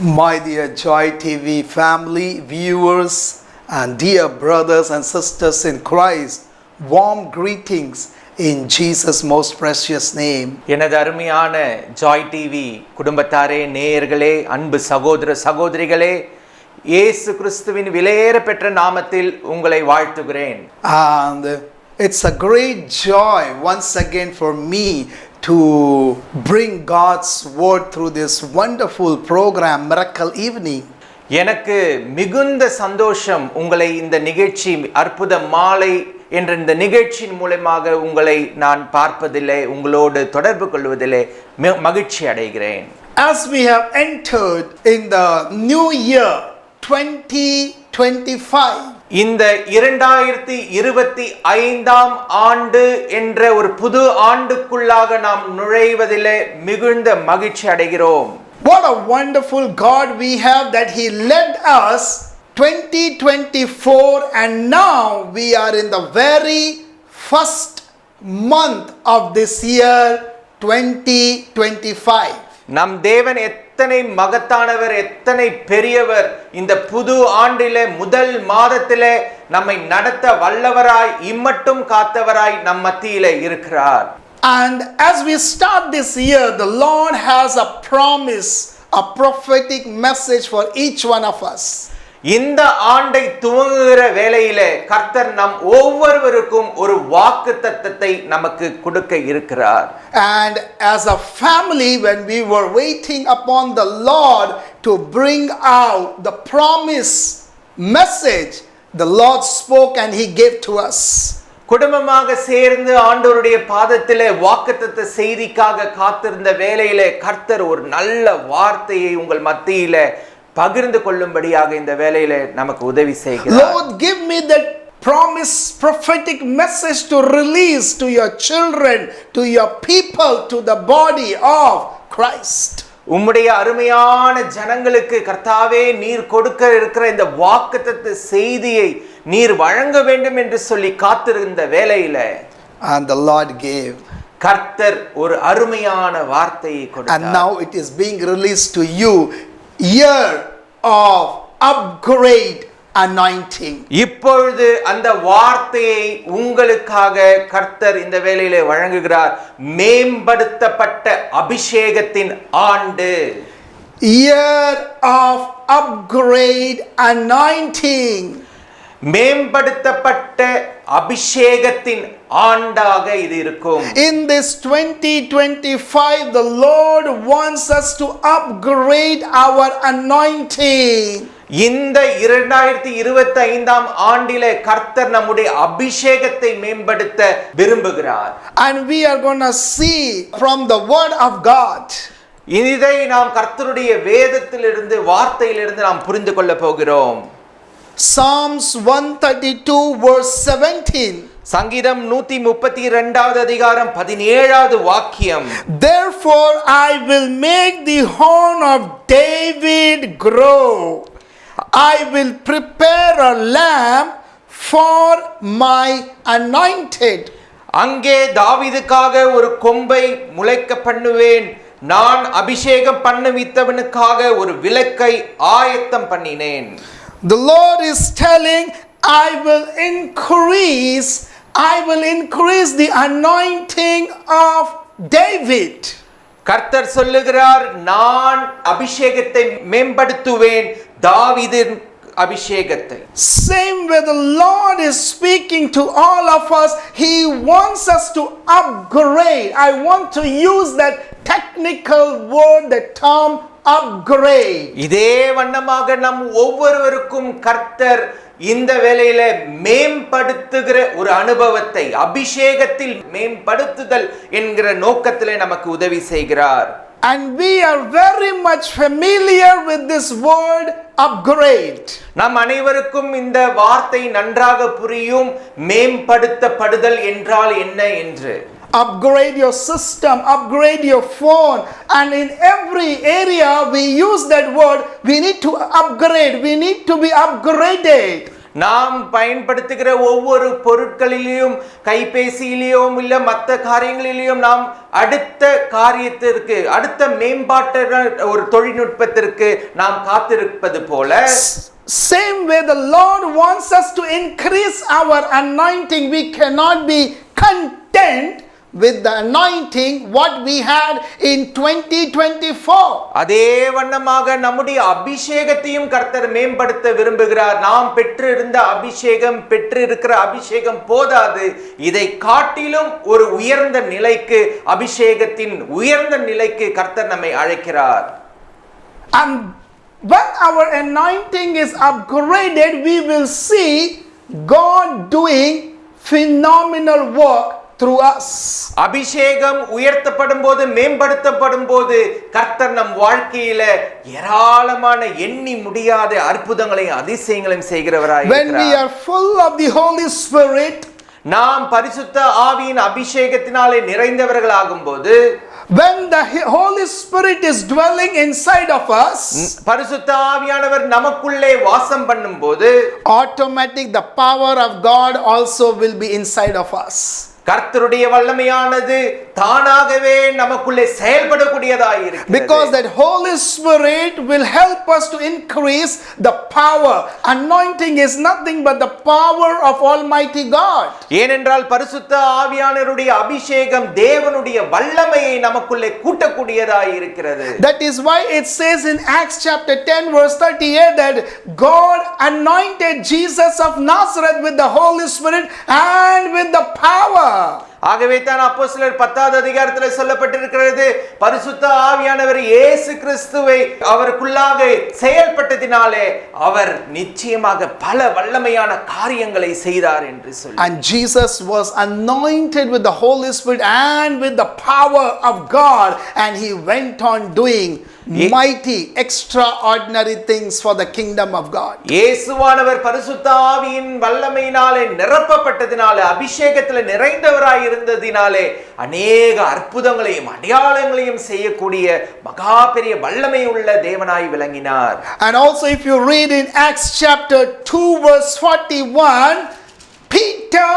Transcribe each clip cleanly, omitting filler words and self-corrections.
My dear Joy TV family, viewers, and dear brothers and sisters in Christ, warm greetings in Jesus' most precious name. எனது அருமையான Joy TV குடும்பத்தாரே, நேயர்களே, அன்பு சகோதர சகோதரிகளே, இயேசு கிறிஸ்துவின் விலையேற பெற்ற நாமத்தில் உங்களை வாழ்த்துகிறேன். And it's a great joy once again for me to bring God's word through this wonderful program, Miracle Evening. எனக்கு மிகுந்த சந்தோஷம் உங்களை இந்த நிகழ்ச்சி அற்புத மாலை என்ற இந்த நிகழ்ச்சியின் மூலமாக உங்களை நான் பார்ப்பதிலே, உங்களோடு தொடர்பு கொள்வதிலே மகிழ்ச்சி அடைகிறேன். As we have entered in the new year 2025, இந்த 2025 ஆண்டு என்ற ஒரு புது ஆண்டுக்குள்ளாக நாம் நுழைவதிலே மிகுந்த மகிழ்ச்சி அடைகிறோம். What a wonderful God we have that He led us 2024, and now we are in the very first month of this year 2025. நம் தேவன் எத்தனை மகத்தானவர், எத்தனை பெரியவர். இந்த புது ஆண்டிலே முதல் மாதத்திலே நம்மை நடத்த வல்லவராய், இம்மட்டும் காத்தவராய் நம் மத்தியிலே இருக்கிறார். And as we start this year, the Lord has a promise, a prophetic message for each one of us. இந்த ஆண்டை துவங்குகிற வேளையிலே கர்த்தர் நம் ஒவ்வொருவருக்கும் ஒரு வாக்குத்தத்தத்தை நமக்கு கொடுக்க இருக்கிறார். And as a family, when we were waiting upon the Lord to bring out the promise message, the Lord spoke and He gave to us. குடும்பமாக சேர்ந்து ஆண்டவருடைய பாதத்திலே வாக்குத்தத்த செய்திக்காக காத்திருந்த வேளையிலே கர்த்தர் ஒரு நல்ல வார்த்தையை உங்கள் மத்தியிலே பகிர்ந்து கொள்ளும்படியாக இந்த வேளையிலே நமக்கு உதவி செய்கிறார். Lord, give me that promise, prophetic message to release to your children, to your people, to the body of Christ. உம்முடைய அருமையான ஜனங்களுக்கு கர்த்தாவே, நீர் கொடுக்க இருக்கிற இந்த வாக்குத்தத்த செய்தியை நீர் வழங்க வேண்டும் என்று சொல்லி காத்திருந்த வேளையிலே, and the Lord gave. கர்த்தர் ஒரு அருமையான வார்த்தையை கொடுத்தார். And now it is being released to you, year of upgrade anointing. இப்பொழுது அந்த வார்த்தையை உங்களுக்காக கர்த்தர் இந்த வேளையிலே வழங்குகிறார். மேம்படுத்தப்பட்ட அபிஷேகத்தின் ஆண்டு. Year of upgrade anointing. மேம்படுத்தப்பட்ட அபிஷேகத்தின் ஆண்டாக இது இருக்கும். In this 2025, the Lord wants us to upgrade our anointing. இந்த 2025 ஆண்டிலே கர்த்தர் நம்முடைய அபிஷேகத்தை மேம்படுத்த விரும்புகிறார். And we are going to see from the word of God. இதை நாம் கர்த்தருடைய வேதத்திலிருந்து, வார்த்தையிலிருந்து நாம் புரிந்து கொள்ள போகிறோம். Psalms 132 verse 17. சங்கீதம் 132 அதிகாரம் 17வது வாக்கியம். Therefore I will make the horn of David grow. I will prepare a lamb for my anointed. அங்கே தாவீதுக்காக ஒரு கொம்பை முளைக்க பண்ணுவேன், நான் அபிஷேகம் பண்ணுவித்தவனுக்காக ஒரு விளக்கை ஆயத்தம் பண்ணினேன். The Lord is telling, I will increase the anointing of David. கர்த்தர் சொல்லுகிறார், நான் அபிஷேகத்தை மேம்படுத்துவேன், தாவீதின் அபிஷேகத்தை. Same way the Lord is speaking to all of us. He wants us to upgrade. I want to use that technical word, the term upgrade. இதே வண்ணமாக நம் ஒவ்வொருவருக்கும் கர்த்தர் இந்த வேளையில மேம்படுத்துகிற ஒரு அனுபவத்தை, அபிஷேகத்தில் மேம்படுத்துதல் என்கிற நோக்கத்திலே நமக்கு உதவி செய்கிறார். And we are very much familiar with this word upgrade. நம் அனைவருக்கும் இந்த வார்த்தை நன்றாக புரியும். மேம்படுத்தப்படுதல் என்றால் என்ன என்று. Upgrade your system, upgrade your phone, and in every area we use that word. We need to upgrade, we need to be upgraded. நாம் பயன்படுத்துகிற ஒவ்வொரு பொருட்களிலும் கைபேசியிலும் இல்ல மற்ற காரியங்களிலும் நாம் அடுத்த காரியத்திற்கு அடுத்த மேம்பாட்டு ஒரு தொழில்நுட்பத்திற்கு நாம் காத்திருப்பது போல same way the Lord wants us to increase our anointing. We cannot be content with the anointing what we had in 2024. அதே வண்ணமாக நம்முடைய அபிஷேகத்தையும் கர்த்தர் மேம்படுத்த விரும்புகிறார். நாம் பெற்றிருந்த பெற்றிருக்கிற அபிஷேகம் போதாது. இதை காட்டிலும் ஒரு உயர்ந்த நிலைக்கு அபிஷேகத்தின் உயர்ந்த நிலைக்கு கர்த்தர் நம்மை அழைக்கிறார். And when our anointing is upgraded, we will see God doing phenomenal work through us. அபிஷேகம் உயர்த்தப்படும் போது மேம்படுத்தப்படும் போது கர்த்தர் நம் வாழ்க்கையில ஏராளமான எண்ணி முடியாத அற்புதங்களையும் அதிசயங்களையும் செய்கிறவராய் இருக்கிறார். When we are full of the Holy Spirit, நாம் பரிசுத்த ஆவியின் அபிஷேகத்தினாலே நிறைந்தவர்களாகும்போது when the Holy Spirit is dwelling inside of us, பரிசுத்த ஆவியானவர் நமக்குள்ளே வாசம் பண்ணும்போது automatic the power of God also will be inside of us. கர்த்தருடைய வல்லமையானது தானாகவே நமக்குள்ளே செயல்படக்கூடியதாய் இருக்கிறது. Because that Holy Spirit will help us to increase the power. Anointing is nothing but the power of Almighty God. ஏனென்றால் பரிசுத்த ஆவியானவருடைய அபிஷேகம் தேவனுடைய வல்லமையை நமக்குள்ளே கூட்டக்கூடியதாய் இருக்கிறது. That is why it says in Acts chapter 10 verse 38 that God anointed Jesus of Nazareth with the Holy Spirit and with the power. ஆகவே தான் அப்போஸ்தலர் 10வது அதிகாரத்தில் சொல்லப்பட்டிருக்கிறது, பரிசுத்த ஆவியானவர் இயேசு கிறிஸ்துவை அவருக்குள்ளாக செயல்பட்டதினாலே அவர் நிச்சயமாக பல வல்லமையான காரியங்களை செய்தார் என்று சொல்லி. And Jesus was anointed with the Holy Spirit and with the power of God, and he went on doing mighty extraordinary things for the kingdom of God. இயேசுவானவர் பரிசுத்த ஆவியின் வல்லமையினாலே நிரப்பப்பட்டதினாலே அபிஷேகத்தில் நிறைந்தவராய் இருந்ததினாலே அநேக அற்புதங்களையும் அடையாளங்களையும் செய்யக்கூடிய மகா பெரிய வல்லமை உள்ள தேவனாய் விளங்கினார். And also if you read in Acts chapter 2 verse 41, Peter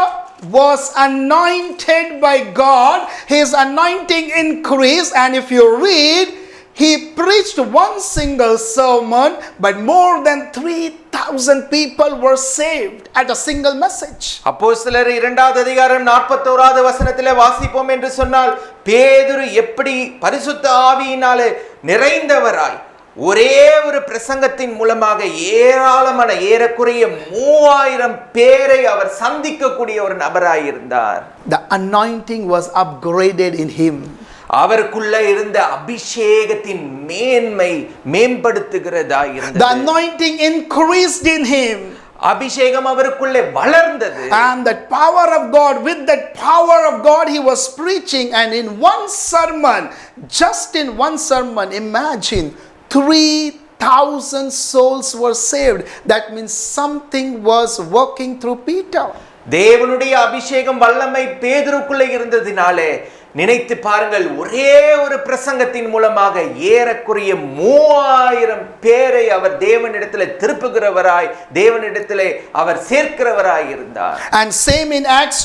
was anointed by God. His anointing increased, and if you read, he preached one single sermon, but more than 3,000 people were saved at a single message. அப்போஸ்தலர் 2வது அதிகாரம் 41வது வசனத்திலே வாசிப்போம் என்று சொன்னால், பேதுரு எப்படி பரிசுத்த ஆவியினாலே நிறைந்தவராய் ஒரே ஒரு பிரசங்கத்தின் மூலமாக ஏராளமான ஏறக்குறைய 3000 பேரை அவர் சந்திக்கக்கூடிய ஒரு நபராய் இருந்தார். The anointing was upgraded in him. அவருக்குள்ள இருந்த அபிஷேகத்தின் மேன்மை மேம்படுத்துகிறதாய் இருந்தது. The anointing increased in him. அபிஷேகம் அவருக்குள்ளே வளர்ந்தது. And that power of God, with that power of God he was preaching, and in one sermon, just in one sermon, imagine 3,000 souls were saved. That means something was working through Peter. தேவனுடைய அபிஷேகம் வல்லமை பேதுருக்குள்ளே இருந்ததினாலே நினைத்து பாருங்கள், ஒரே ஒரு பிரசங்கத்தின் மூலமாக ஏறக்குறைய 3000 பேரை அவர் தேவனிடத்திலே திருப்புகிறவராய் தேவனிடத்திலே அவர் சேர்க்கிறவராய் இருந்தார். And same in Acts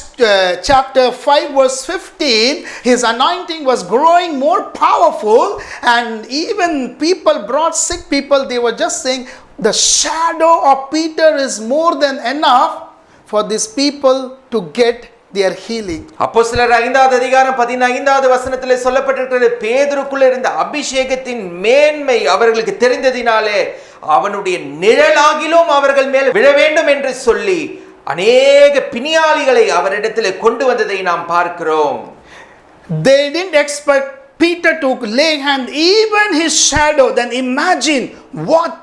chapter 5 verse 15, his anointing was growing more powerful, and even people brought sick people, they were just saying the shadow of Peter is more than enough for these people to get their healing. அப்போஸ்தலர் 5வது அதிகாரம் 15வது வசனத்திலே சொல்லப்பட்டிருக்கிறது, பேதுருக்குள்ள இருந்த அபிஷேகத்தின் மேன்மை அவர்களுக்கு தெரிந்ததினாலே அவனுடைய நிழலாகிலும் அவர்கள் மேல் விழ வேண்டும் என்று சொல்லி அநேக பிணியாளிகளை அவரிடத்திலே கொண்டு வந்ததை நாம் பார்க்கிறோம். They didn't expect Peter to lay hand, even his shadow. Then imagine what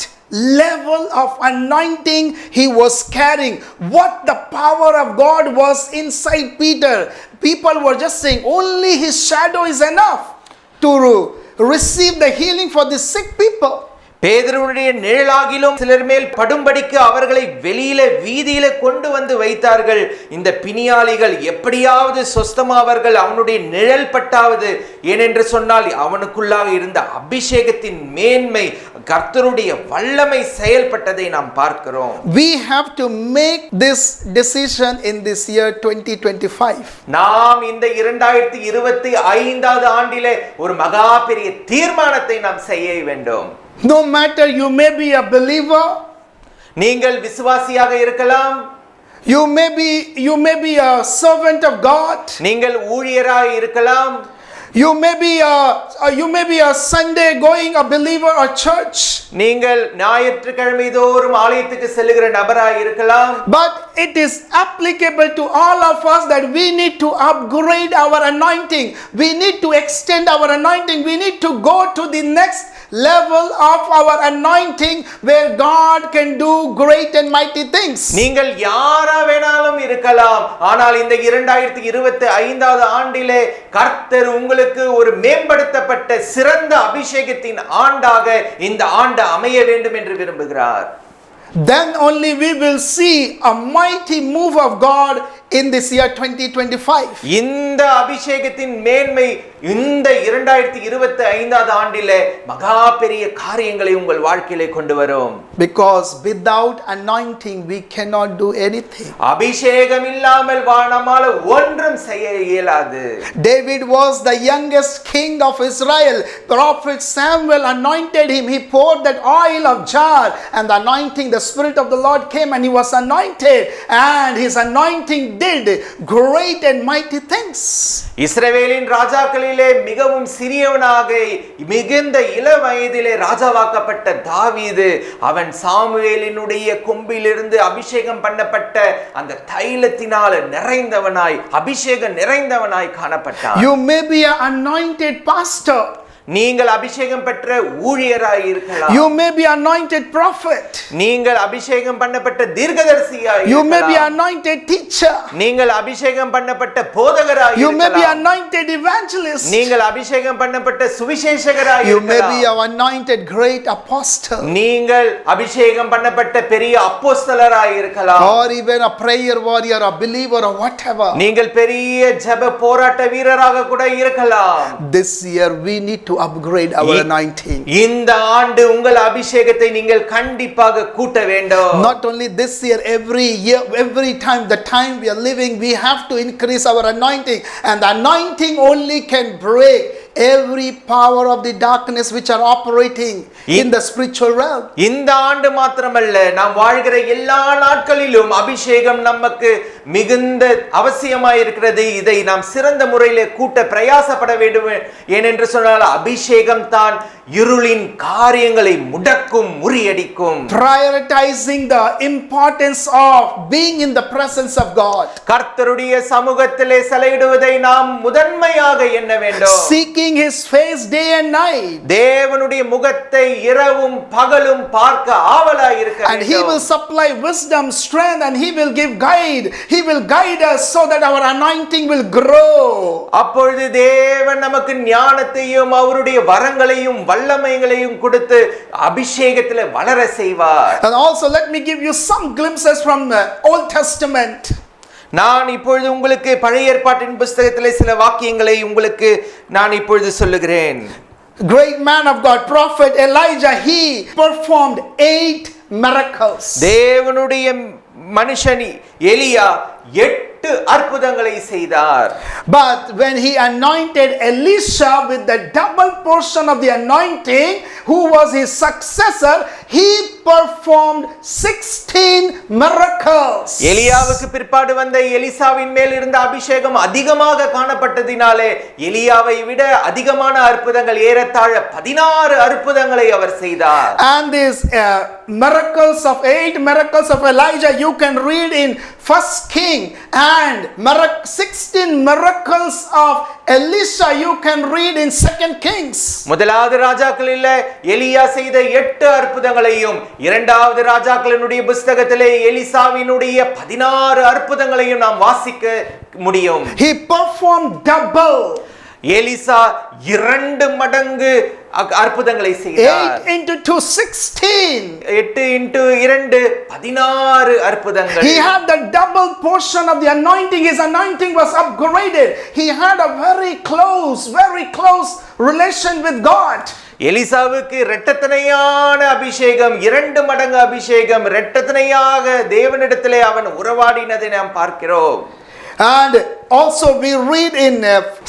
level of anointing he was carrying, what the power of God was inside Peter. People were just saying only his shadow is enough to receive the healing for the sick people. பேதுருவுடைய நிழலாகிலும் சிலர் மேல் படும்படிக்கு அவர்களை வெளியில வீதியில கொண்டு வந்து வைத்தார்கள். இந்த பிணியாளிகள் எப்படியாவது சொஸ்தமாவார்கள், அவனுடைய நிழல் பட்டாவது. ஏனென்று சொன்னால் அவனுக்குள்ளாக இருந்த அபிஷேகத்தின் மேன்மை, கர்த்தருடைய வல்லமை செயல்பட்டதை நாம் பார்க்கிறோம். We have to make this decision in this year 2025. நாம் இந்த 2025 ஆண்டிலே ஒரு மகா பெரிய தீர்மானத்தை நாம் செய்ய வேண்டும். No matter you may be a believer, நீங்கள் விசுவாசியாக இருக்கலாம், you may be a servant of God, நீங்கள் ஊழியராக இருக்கலாம், you may be a Sunday going a believer or church, நீங்கள் ஞாயிற்றுக்கிழமை தோறும் ஆலயத்துக்கு செல்லுகிற நபராக இருக்கலாம். but it is applicable to all of us that we need to upgrade our anointing, we need to extend our anointing, we need to go to the next level of our anointing where God can do great and mighty things. நீங்கள் யாரா வேணாலும் இருக்கலாம், ஆனால் இந்த 2025 ஆண்டிலே கர்த்தர் உங்களுக்கு ஒரு மேம்படுத்தப்பட்ட சிறந்த அபிஷேகத்தின் ஆண்டாக இந்த ஆண்டு அமைய வேண்டும் என்று விரும்புகிறார். Then only we will see a mighty move of God in this year 2025. இந்த அபிஷேகத்தின் மேன்மை இந்த 2025 ஆண்டிலே மகா பெரிய காரியங்களை உங்கள் வாழ்க்கையிலே கொண்டு வரும். Because without anointing we cannot do anything. அபிஷேகம் இல்லாமல் நம்மால ஒன்றும் செய்ய இயலாது. David was the youngest king of Israel. Prophet Samuel anointed him. He poured that oil of jar, and the anointing, the Spirit of the Lord came and he was anointed, and his anointing did great and mighty things. இஸ்ரவேலின் ராஜாக்களிலே மிகவும் சிறியவனாக மிகுந்த இள வயதிலே ராஜாவாக்கப்பட்ட தாவீது, அவன் சாமுவேலினுடைய கொம்பிலிருந்து அபிஷேகம் பண்ணப்பட்ட அந்த தைலத்தினால நிறைந்தவனாய், அபிஷேகம் நிறைந்தவனாய் காணப்பட்டான். You may be an anointed pastor. நீங்கள் அபிஷேகம் பெற்ற ஊழியராய் இருக்கலாம். You may be anointed prophet. நீங்கள் அபிஷேகம் பண்ணப்பட்ட தீர்க்கதரிசியாய் இருக்கலாம். You may be anointed teacher. நீங்கள் அபிஷேகம் பண்ணப்பட்ட போதகராய் இருக்கலாம். You may be anointed evangelist. நீங்கள் அபிஷேகம் பண்ணப்பட்ட சுவிசேஷகராய் You may இருக்கலாம். be an anointed great apostle. நீங்கள் அபிஷேகம் பண்ணப்பட்ட பெரிய அப்போஸ்தலராய் இருக்கலாம். Or even a prayer warrior, a believer or whatever. நீங்கள் பெரிய ஜெப போராட்ட வீரராக கூட இருக்கலாம். This year we need to upgrade our anointing. இந்த ஆண்டு உங்கள் அபிஷேகத்தை நீங்கள் கண்டிப்பாக கூட்ட வேண்டும். Not only this year, every year, every time, the time we are living, we have to increase our anointing, and the anointing only can break every power of the darkness which are operating in the spiritual realm. இந்த ஆண்டு மாத்திரமல்ல, நாம் வாழ்கிற எல்லா நாட்களிலும் அபிஷேகம் நமக்கு மிகுந்த அவசியமாய் இருக்கிறது. இதை நாம் சிறந்த முறையிலே கூட்ட பிரயாசப்பட வேண்டும். ஏனென்று சொன்னால் அபிஷேகம் தான் இருளின் காரியங்களை முடக்கும், முறியடிக்கும். Prioritizing the importance of being in the presence of God. கர்த்தருடைய சமூகத்திலே செலவிடுவதை நாம் முதன்மையாக எண்ண வேண்டும். Seeking his face day and night. தேவனுடைய முகத்தை இரவும் பகலும் பார்க்க ஆவலாய் இருக்க வேண்டும். And he will supply wisdom, strength, and he will give guide. He will guide us so that our anointing will grow. அப்பொழுது தேவன் நமக்கு ஞானத்தையும் அவருடைய வரங்களையும் வல்லமைகளையும் கொடுத்து அபிஷேகத்திலே வளர செய்வார். And also let me give you some glimpses from the Old Testament. நான் இப்பொழுது உங்களுக்கு பழைய ஏற்பாட்டின் புத்தகத்திலே சில வாக்கியங்களை உங்களுக்கு நான் இப்பொழுது சொல்லுகிறேன். Great man of God, prophet Elijah, he performed 8 miracles. தேவனுடைய மனுஷன் எலியா 8 அற்புதங்களை செய்தார். But when he anointed Elisha with the double portion of the anointing, who was his successor, he performed 16 miracles. எலியாவுக்கு பிற்பாடு வந்த எலிசாவின் மேல் இருந்த அபிஷேகம் அதிகமாக காணப்பட்டதினாலே எலியாவை விட அதிகமான அற்புதங்கள், ஏறத்தாழ 16 அற்புதங்களை அவர் செய்தார். And these miracles of 8 miracles of Elijah you can read in 1st King, and 16 miracles of Elisha you can read in 2nd Kings. முதலாவது ராஜாக்களில் எலியா செய்த 8 அற்புதங்களையும், இரண்டாவது ராஜாக்களினுடைய புத்தகத்திலே எலிசாவினுடைய 16 அற்புதங்களையும் நாம் வாசிக்க முடியும். He performed double. எலிசா 2 மடங்கு அற்புதங்களை செய்தார். 8 into 2 16. 8 into 2 16 அற்புதங்கள். He had the double portion of the anointing. His anointing was upgraded. He had a very close relation with God. எலிசாவுக்கு இரட்டத்தனையான அபிஷேகம், 2 மடங்கு அபிஷேகம், இரட்டத்தனையாக தேவனிடத்திலே அவன் உறவாடினதை நாம் பார்க்கிறோம். And also we read in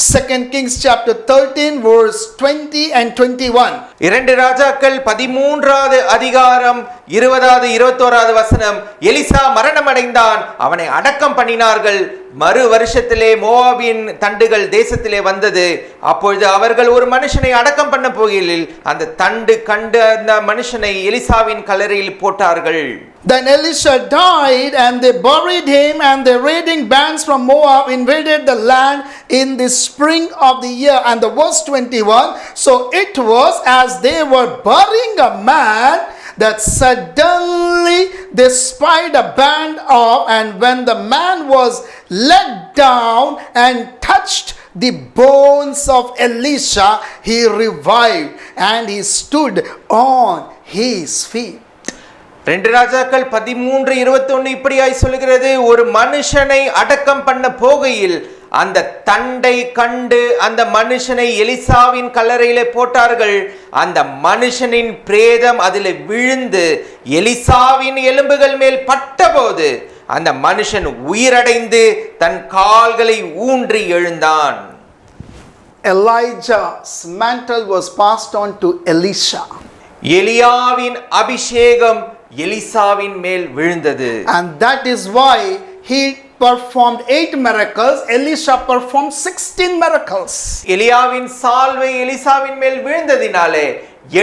2 Kings chapter 13 verse 20 and 21. 2 ராஜாக்கள் 13வது அதிகாரம் 20வது 21வது வசனம். எலிசா மரணம் அடைந்தான், அவனை அடக்கம் பண்ணினார்கள். மறு வருஷத்திலே மோவாபின் தண்டுகள் தேசத்திலே வந்தது. அப்பொழுது அவர்கள் ஒரு மனுஷனை அடக்கம் பண்ண போகையில் அந்த தண்டு கண்ட அந்த மனுஷனை எலிசாவின் கல்லறையில் போட்டார்கள். Then Elisha died and they buried him, and the raiding bands from Moab invaded the land in the spring of the year. And the verse 21, so it was as they were burying a man that suddenly they spied a band of, and when the man was let down and touched the bones of Elisha, he revived and he stood on his feet. 2 ராஜாக்கள் 13:21 இப்படியாய் சொல்கிறது. ஒரு மனுஷனை அடக்கம் பண்ண போகையில் அந்த தண்டை கண்டு அந்த மனுஷனை எலிசாவின் கல்லறையிலே போட்டார்கள். அந்த மனுஷனின் பிரேதம் அதில் விழுந்து எலிசாவின் எலும்புகள் மேல் பட்டபோது அந்த மனுஷன் உயிரடைந்து தன் கால்களை ஊன்றி எழுந்தான். Elijah's mantle was passed on to Elisha. எலியாவின் அபிஷேகம் எலிசாவின் மேல் விழுந்தது. And that is why he performed 8 miracles. Elisha performed 16 miracles. எலியாவின் சால்வை எலிசாவின் மேல் விழுந்ததினாலே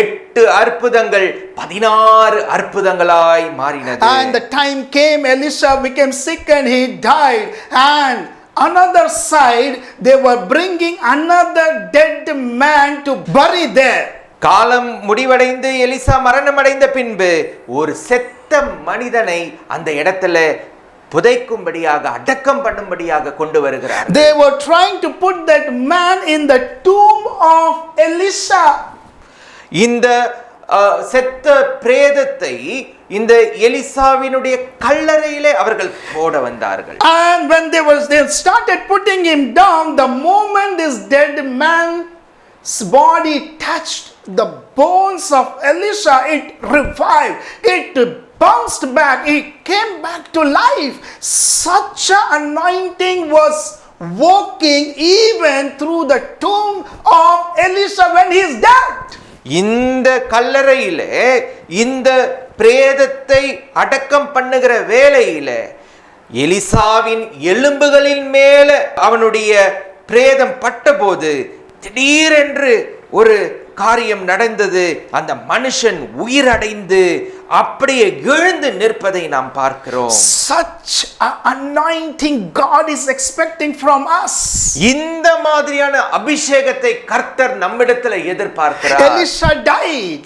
8 அற்புதங்கள் 16 அற்புதங்களாய் மாறினது. And the time came, Elisha became sick and he died. And another side, they were bringing another dead man to bury there. காலம் முடிவடைந்து Elisha மரணம் அடைந்த பின்பு ஒரு செத்த மனிதனை அந்த இடத்துல புதைக்கும்படியாக அடக்கம் பண்ணும்படியாக கொண்டு வருகிறார். They were trying to put that man in the tomb of Elisha. இந்த செத்த பிரேதத்தை இந்த எலிசாவினுடைய கல்லறையிலே அவர்கள் போட வந்தார்கள். And when they started putting him down, the moment this dead man's body touched the bones of Elisha, it revived, it bounced back, it came back to life. Such an anointing was working even through the tomb of Elisha when he is dead. இந்த கல்லறையிலே இந்த பிரேதத்தை அடக்கம் பண்ணுகிற வேளையிலே எலிசாவின் எலும்புகளின் மேல அவனுடைய பிரேதம் பட்டபோது திடீரென்று ஒரு காரியம் நடந்தது. அந்த மனுஷன் உயிரடைந்து அப்படியே எழுந்து நிற்பதை நாம் பார்க்கிறோம். Such an anointing God is expecting from us. இந்த மாதிரியான அபிஷேகத்தை கர்த்தர் நம்மிடத்தில் எதிர்பார்க்கிறார். Elisha died.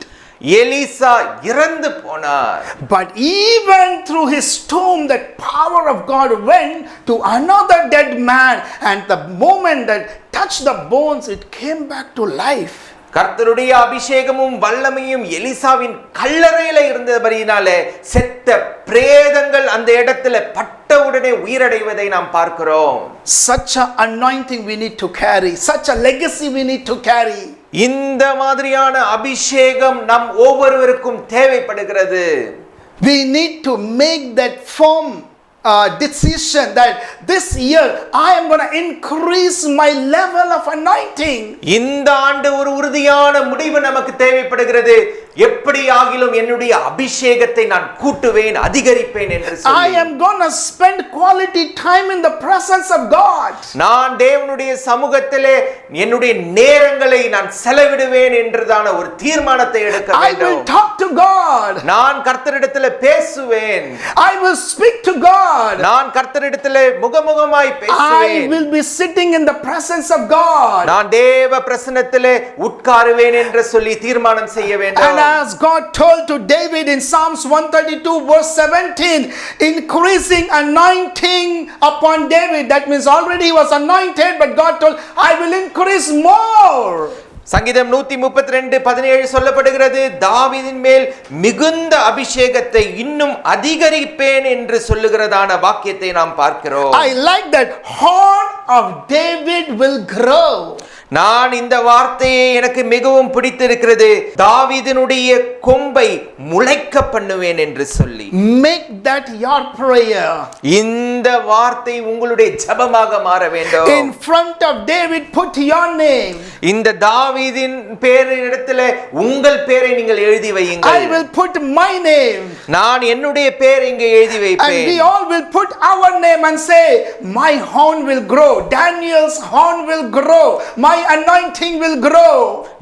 எலிசா இறந்து போனார். But even through his tomb, that power of God went to another dead man, and the moment that touched the bones, it came back to life. கர்த்தருடைய அபிஷேகமும் வல்லமையும் எலிசாவின் கல்லறையில இருந்தபடியினாலே செத்த பிரேதங்கள் அந்த இடத்துல பட்டவுடனே உயிரடைவதை நாம் பார்க்கிறோம். Such an anointing we need to carry, such a legacy we need to carry. இந்த மாதிரியான அபிஷேகம் நம் ஒவ்வொருவருக்கும் தேவைப்படுகிறது. We need to make that firm decision that this year I am going to increase my level of anointing. இந்த ஆண்டு ஒரு உறுதியான முடிவு நமக்கு தேவைப்படுகிறது. எப்படி ஆகிலும் என்னுடைய அபிஷேகத்தை நான் கூட்டுவேன், அதிகரிப்பேன் என்று சொல்லி I am going to spend quality time in the presence of God. நான் தேவனுடைய சமூகத்திலே என்னுடைய நேரங்களை நான் செலவிடுவேன் என்றதான ஒரு தீர்மானத்தை எடுக்க I வேண்டும். will talk to God. நான் கர்த்தரிடத்திலே பேசுவேன். I will speak to God. நான் கர்த்தரிடத்திலே முகமுகமாய் I பேசுவேன். will be sitting in the presence of God. நான் தேவ பிரசன்னத்திலே உட்காருவேன் என்று சொல்லி தீர்மானம் செய்ய வேண்டும். And as God told to David in Psalms 132 verse 17, increasing anointing upon David. That means already he was anointed, but God told, I will increase more. சங்கீதம் 132:17 சொல்லப்படுகிறது, தாவீதின் மேல் மிகுந்த அபிஷேகத்தை இன்னும் அதிகரிப்பேன் என்று சொல்லுகிறதான வாக்கியத்தை நாம் பார்க்கிறோம். I like that. Horn of David will grow. நான் இந்த வார்த்தையை எனக்கு மிகவும் பிடித்திருக்கிறது. தாவீதினுடைய கொம்பை முளைக்க பண்ணுவேன் என்று சொல்லி. Make that your prayer. இந்த வார்த்தை உங்களுடைய ஜெபமாக மாற வேண்டும். In front of David put your name. இந்த தாவீதின் பேரிடத்திலே உங்கள் பேரை நீங்கள் எழுதி வையுங்கள். I will put my name. நான் என்னுடைய பேரை இங்கே எழுதி வைப்பேன். And we all will put our name and say, my horn will grow. Daniel's horn will grow. My anointing will grow.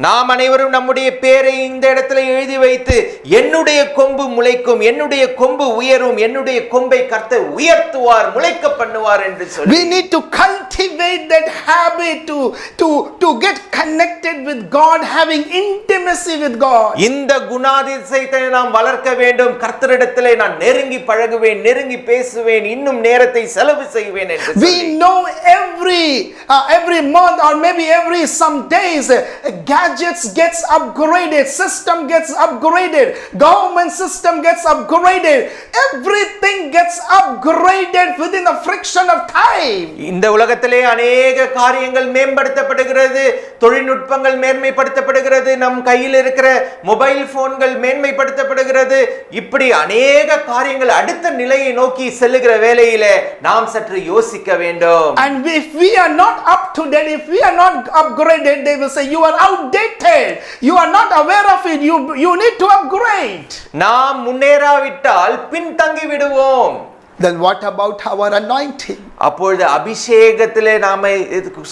நாம் அனைவரும் நம்முடைய பேரை இந்த இடத்துல எழுதி வைத்து, என்னுடைய கொம்பு முளைக்கும், என்னுடைய கொம்பு உயரும், என்னுடைய கொம்பை கர்த்தர் உயர்த்துவார், முளைக்க பண்ணுவார் என்று சொல்லி. We need to cultivate that habit to get connected with God, having intimacy with God. இந்த குணாதிசயத்தை நாம் வளர்க்க வேண்டும். கர்த்தரிடத்திலே நான் நெருங்கி பழகுவேன், நெருங்கி பேசுவேன், இன்னும் நேரத்தை செலவு செய்வேன் என்று சொல்லி. We know every month or maybe every some days gadgets gets upgraded, system gets upgraded, government system gets upgraded, everything gets upgraded within a fraction of time. இந்த உலகத்திலே अनेक காரியங்கள் மேம்படுத்தப்படுகிறது, தொழில்நுட்பங்கள் மேன்மைப்படுத்தப்படுகிறது, நம் கையில் இருக்கிற மொபைல் போன்கள் மேன்மைப்படுத்தப்படுகிறது. இப்படி अनेक காரியங்கள் அடுத்த நிலையை நோக்கி செல்லுகிற வேளையிலே நாம் சற்று யோசிக்க வேண்டும். And if we are not up to date, if we are not upgraded, they will say you are outdated, you are not aware of it, you need to upgrade. நாம் முன்னேறாவிட்டால் பின்தங்கி விடுவோம். Then what about our anointing? அப்பொழுது அபிஷேகத்திலே நாம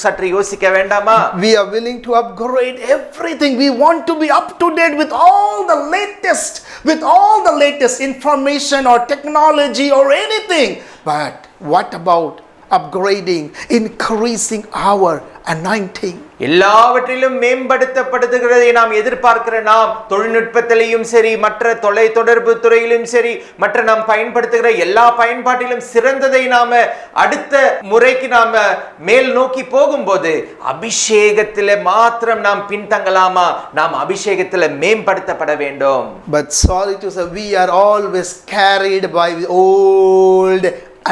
சற்று யோசிக்க வேண்டாமா? We are willing to upgrade everything. We want to be up to date with all the latest information or technology or anything. But what about upgrading, increasing our anointing? எல்லாவற்றிலும் மேம்படுத்தப்படுகிறதை நாம் எதிர்பார்க்கிற நாம் தொழில்நுட்பத்திலையும் சரி, மற்ற தொலைத்தொடர்பு துறையிலும் சரி, மற்ற நாம் பயன்படுத்துகிற எல்லா பயன்பாட்டிலும் சிறந்ததை நாம அடுத்த முறைக்கு நாம மேல் நோக்கி போகும்போது அபிஷேகத்திலே மாத்திரம் நாம் பின்தங்கலாமா? நாம் அபிஷேகத்திலே மேம்படுத்தப்பட வேண்டும். But sorry to say, we are always carried by the old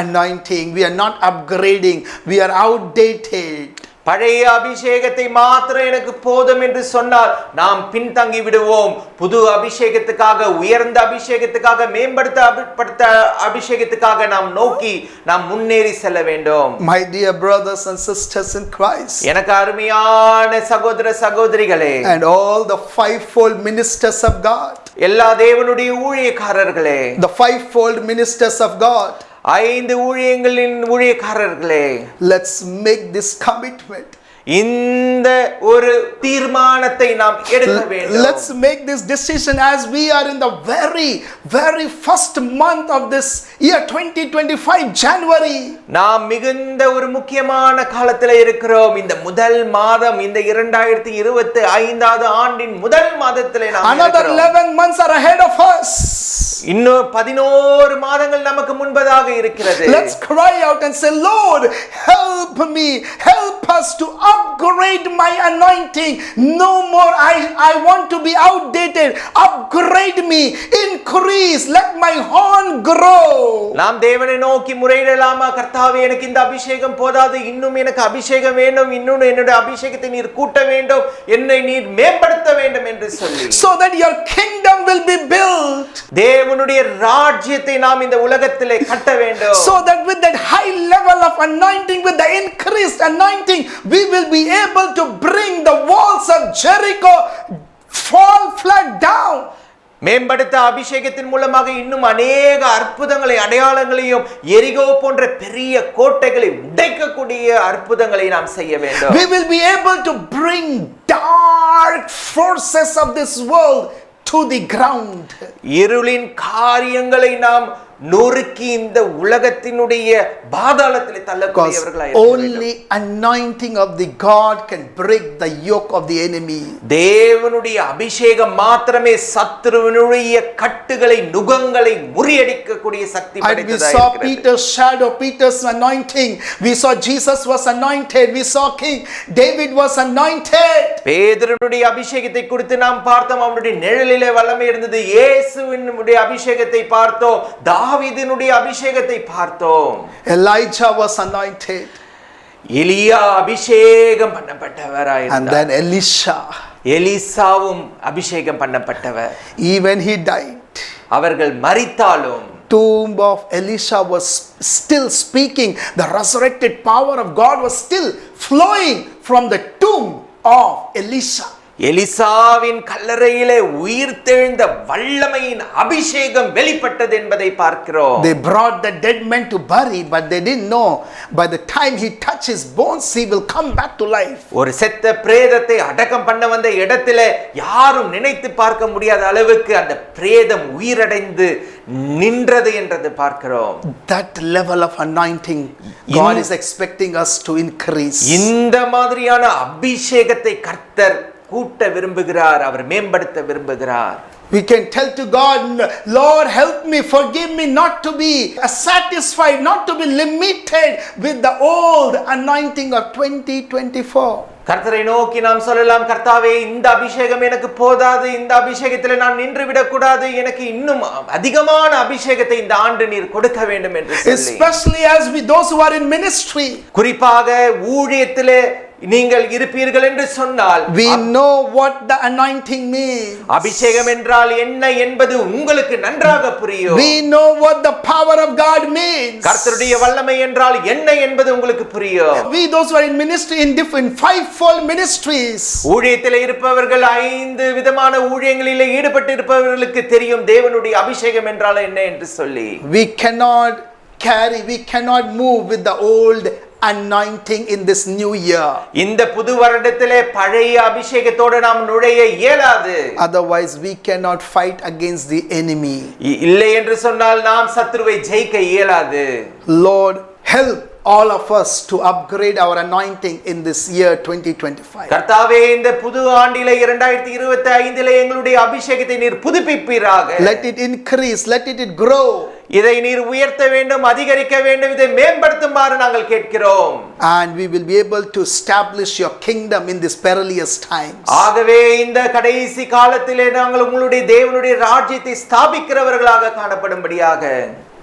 anointing. We are not upgrading. We are outdated. பழைய அபிஷேகத்தை மாத்திரம் எனக்கு போதும் என்று சொன்னால் நாம் பின்தங்கி விடுவோம். புது அபிஷேகத்துக்காக, உயர்ந்த அபிஷேகத்துக்காக, மேம்படுத்த அபிஷேகத்துக்காக நாம் நோக்கி நாம் முன்னேறி செல்ல வேண்டும். My dear brothers and sisters in Christ, எனக்கு அருமையான சகோதர சகோதரிகளே, and all the fivefold ministers of God, எல்லா தேவனுடைய ஊழியக்காரர்களே, the fivefold ministers of God, 5 ஊழியங்களின் ஊழியக்காரர்களே, let's make this commitment. இந்த ஒரு தீர்மானத்தை நாம் எடுக்க வேண்டும். Let's make this decision as we are in the very first month of this year 2025 January. நாம் மிகுந்த ஒரு முக்கியமான காலத்தில் இருக்கிறோம். இந்த முதல் மாதம், இந்த 2025வது ஆண்டின் முதல் மாதத்திலே நாம் Another 11 months are ahead of us. இன்னும் 11 மாதங்கள் நமக்கு முன்பதாக இருக்கிறது. Let's cry out and say, Lord, help me, help us to upgrade my anointing. No more I want to be outdated. Upgrade me, increase, let my horn grow. நாம் தேவனை நோக்கி முறையிடலாமா? கர்த்தாவே, எனக்கு இந்த அபிஷேகம் போதாது, இன்னும் எனக்கு அபிஷேகம் வேண்டும், இன்னும் என்னுடைய அபிஷேகத்தை நீர் கூட்ட வேண்டும், என்னை நீர் மேம்படுத்த வேண்டும் என்று சொல்லி, so that your kingdom will be built. தேவனுடைய ராஜ்யத்தை நாம் இந்த உலகத்திலே கட்ட வேண்டும். So that with that high level of anointing, with the increased anointing, we will be able to bring the walls of Jericho fall flat down. மேம்படுத்த அபிஷேகத்தின் மூலமாக இன்னும் அநேக அற்புதங்களை, அடையாளங்களையும், எரிகோ போன்ற பெரிய கோட்டைகளை உடைக்கக்கூடிய அற்புதங்களை நாம் செய்ய வேண்டும். We will be able to bring dark forces of this world to the ground. இருளின் காரியங்களை நாம் நொறுக்கி இந்த உலகத்தினுடைய பாதாளத்திலே தள்ளக்கூடியவர்களாய் இருக்க வேண்டும். Only anointing of the God can break the yoke of the enemy. தேவனுடைய அபிஷேகம் மாத்திரமே சத்துருவினுடைய கட்டுகளை, நுகங்களை முறியடிக்கக்கூடிய சக்தி படைத்ததாக இருக்கிறது. And we saw Peter's shadow, Peter's anointing. We saw Jesus was anointed. We saw King David was anointed. பேதுருனுடைய அபிஷேகத்தை குறித்து நாம் பார்த்தோம். அவனுடைய நிழலிலே வல்லமை இருந்தது. இயேசுவினுடைய அபிஷேகத்தை பார்த்தோம். தாவீதினுடைய அபிஷேகத்தை பார்த்தோம். Elijah was anointed. எலியா அபிஷேகம் பண்ணப்பட்டவராய் And then Elisha. எலிசாவும் அபிஷேகம் பண்ணப்பட்டவர். Even he died. அவர்கள் மரித்தாலும் Tomb of Elisha was still speaking. The resurrected power of God was still flowing from the tomb of Elisha. எலிசாவின் கல்லறையிலே உயிர்த்தெழுந்த வல்லமையின் அபிஷேகம் வெளிப்பட்டது என்பதை பார்க்கிறோம். They brought the dead man to bury, but they didn't know by the time he touches his bones he will come back to life. ஒரு செத்த பிரேதத்தை அடக்கம் பண்ண வந்த இடத்திலே யாரும் நினைத்து பார்க்க முடியாத அளவுக்கு அந்த பிரேதம் உயிரடைந்து நின்றது என்றது பார்க்கிறோம். That level of anointing God is expecting us to increase. இந்த மாதிரியான அபிஷேகத்தை கர்த்தர் கூட்ட விரும்புகிறார். அவர் மேம்படுத்த விரும்புகிறார். We can tell to God, Lord, help me, forgive me not to be satisfied, not to be limited with the old anointing of 2024. கர்த்தரை நோக்கி நாம் சொல்லலாம், கர்த்தாவே இந்த அபிஷேகம் எனக்கு போதாது, இந்த அபிஷேகத்தில் நான் நின்று விடக்கூடாது, எனக்கு இன்னும் அதிகமான அபிஷேகத்தை இந்த ஆண்டு நீர் கொடுக்க வேண்டும் என்று சொல்லி, especially as we those who are in ministry, குறிப்பாக ஊழியத்திலே நீங்கள் இருப்பீர்கள் என்று சொன்னால், we know what the anointing means. அபிஷேகம் என்றால் என்ன என்பது உங்களுக்கு நன்றாக புரியும். We know what the power of God means. கர்த்தருடைய வல்லமை என்றால் என்ன என்பது உங்களுக்கு புரியும். We those who are in ministry in different fivefold ministries, ஊழியத்திலே இருப்பவர்கள் 5 விதமான ஊழியங்களிலே ஈடுபட்டு இருப்பவர்களுக்கு தெரியும் தேவனுடைய அபிஷேகம் என்றால் என்ன என்று சொல்லி. we cannot move with the old anointing in this new year. இந்த புது வருடத்திலே பழைய அபிஷேகத்தோடு நாம் நுழைய இயலாது. Otherwise we cannot fight against the enemy. இல்லை என்று சொன்னால் நாம் சத்துருவை ஜெயிக்க இயலாது. Lord, help all of us to upgrade our anointing in this year 2025. கர்த்தாவே இந்த புது ஆண்டிலே 2025 எங்களுடைய அபிஷேகத்தை நீர் புதுப்பிப்பீராக. Let it increase, let it grow. இதை நீர் உயர்த்த வேண்டும், அதிகரிக்க வேண்டும், இதை மேம்படுத்துமாறு நாங்கள் கேட்கிறோம். And we will be able to establish your kingdom in this perilous times. ஆகவே இந்த கடைசி காலத்திலே நாங்கள் உங்களுடைய தேவனுடைய ராஜ்யத்தை ஸ்தாபிக்கிறவர்களாக காணப்படும்படியாக.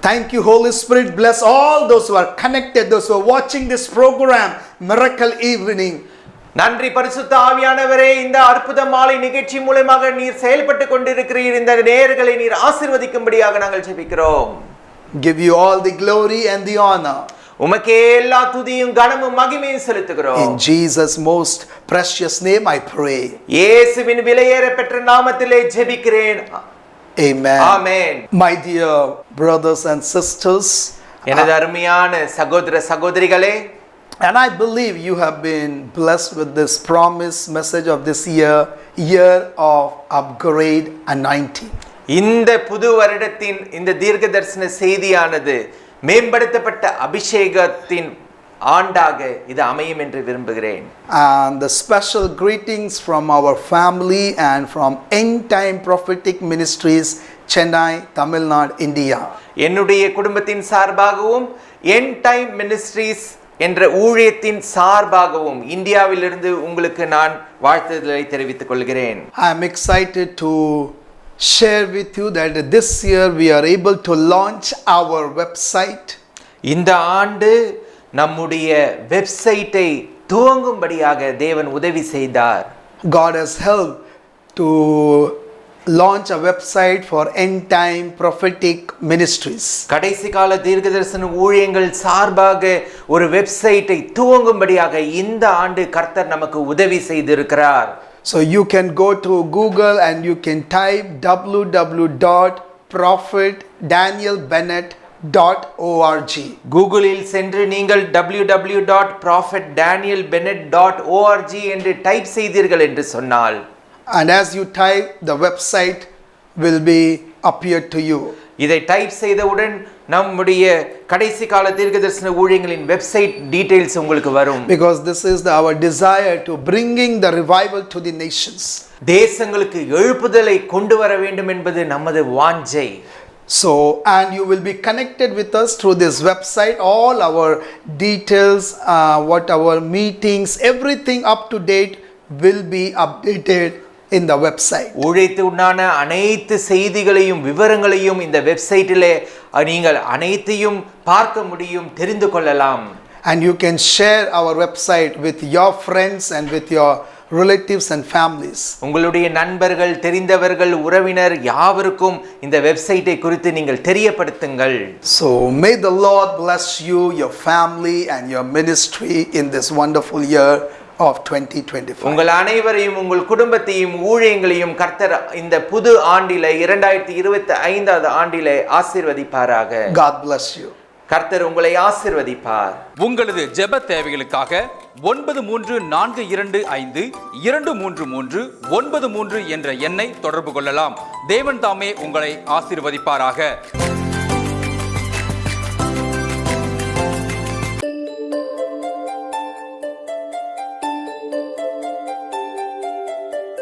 Thank you, Holy Spirit. Bless all those who are connected, those who are watching this program, Miracle Evening. நன்றி பரிசுத்த ஆவியானவரே, இந்த அற்புத மாலை நிகழ்ச்சி மூலமாக நீர் செயல்பட்டு கொண்டிருக்கிறீர். இந்த நேயர்களை நீர் ஆசீர்வதிக்கும்படியாக நாங்கள் ஜெபிக்கிறோம். Give you all the glory and the honor. உமக்கே எல்லா துதியும் கனமும் மகிமையும் செலுத்துகிறோம். In Jesus' most precious name I pray. இயேசுவின் விலையேற பெற்ற நாமத்திலே ஜெபிக்கிறேன். Amen. Amen. My dear brothers and sisters, எனது அருமையான சகோதர சகோதரிகளே, and I believe you have been blessed with this promise message of this year of upgrade anointing. இந்த புது வருடத்தின் இந்த தீர்க்கதரிசன செய்தியானது மேம்படுத்தப்பட்ட அபிஷேகத்தின் ஆண்டாக இது அமையும் என்று விரும்புகிறேன். And the special greetings from our family and from End Time Prophetic Ministries, Chennai, Tamil Nadu, India. என்னுடைய குடும்பத்தின் சார்பாகவும் End Time Ministries என்ற ஊழியத்தின் சார்பாகவும் இந்தியாவிலிருந்து உங்களுக்கு நான் வாழ்த்துதலை தெரிவித்துக் கொள்கிறேன். I am excited to share with you that this year we are able to launch our website. இந்த ஆண்டு நம்முடைய வெப்சைட்டை துவங்கும்படியாக தேவன் உதவி செய்தார். God has helped to launch a website for End Time Prophetic Ministries. கடைசி கால தீர்க்கதரிசன ஊழியங்கள் சார்பாக ஒரு வெப்சைட்டை துவங்கும்படியாக இந்த ஆண்டு கர்த்தர் நமக்கு உதவி செய்திருக்கிறார். So you can go to Google and you can type www.prophetdanielbennett.org. கூகுளில் சென்று நீங்கள் www.prophetdanielbennett.org என்று டைப் செய்தீர்கள் என்று சொன்னால், and as you type, the website will be appear to you. இதை டைப் செய்தவுடன் நம்முடைய கடைசி கால தீர்க்கதரிசன ஊழியங்களின் வெப்சைட் டீடைல்ஸ் உங்களுக்கு வரும். Because this is our desire to bringing the revival to the nations. தேசங்களுக்கு எழுப்புதலை கொண்டு வர வேண்டும் என்பது நமது வாஞ்சை. So, and you will be connected with us through this website. All our details, what our meetings, everything up to date will be updated in the website. உழைத்து உண்டான அனைத்து செய்திகளையும் விவரங்களையும் இந்த வெப்சைட்டிலே நீங்கள் அனைத்தையும் பார்க்க முடியும், தெரிந்து கொள்ளலாம். And you can share our website with your friends and with your relatives and families. உங்களுடைய நண்பர்கள், தெரிந்தவர்கள், உறவினர் யாவருக்கும் இந்த வெப்சைட்டை குறித்து நீங்கள் தெரியப்படுத்துங்கள். So may the Lord bless you, your family and your ministry in this wonderful year of 2025. உங்கள் அனைவரையும், உங்கள் குடும்பத்தையும், ஊழியங்களையும் கர்த்தர் இந்த புது ஆண்டிலே 2025வது ஆண்டிலே ஆசீர்வதிப்பாராக. God bless you. கர்த்தர் உங்களை ஆசீர்வதிப்பார். உங்களது ஜெப தேவைகளுக்காக 934233 என்ற எண்ணை தொடர்பு கொள்ளலாம். தேவன் தாமே உங்களை ஆசீர்வதிப்பாராக.